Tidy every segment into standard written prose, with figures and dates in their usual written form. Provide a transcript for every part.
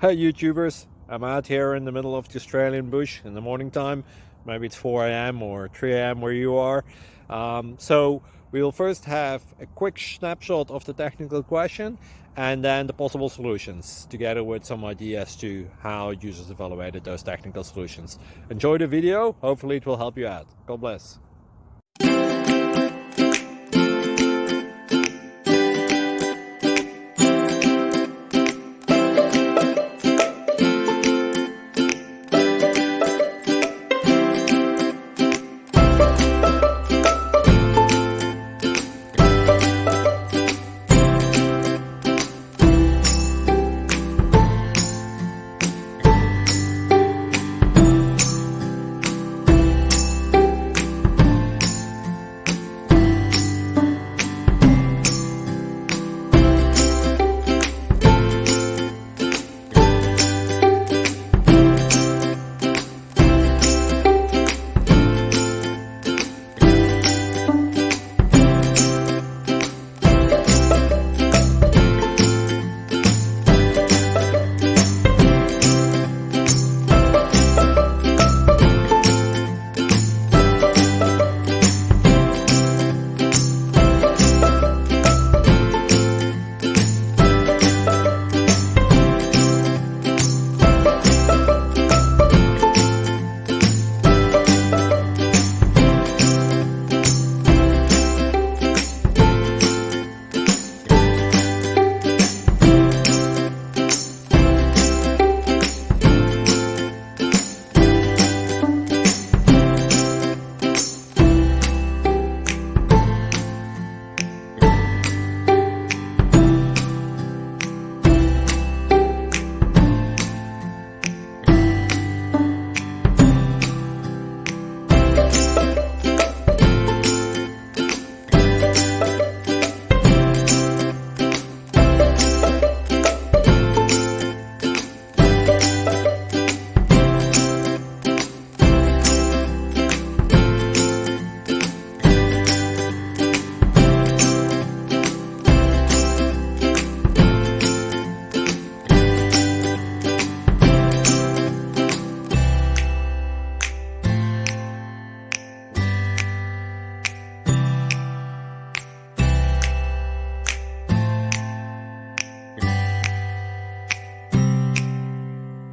Hey YouTubers, I'm out here in the middle of the Australian bush in the morning time. Maybe it's 4 a.m. or 3 a.m. where you are. So we will first have a quick snapshot of the technical question and then the possible solutions, together with some ideas to how users evaluated those technical solutions. Enjoy the video, hopefully it will help you out. God bless.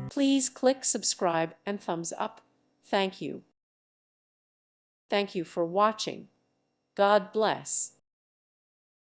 Please click subscribe and thumbs up. Thank you. Thank you for watching. God bless.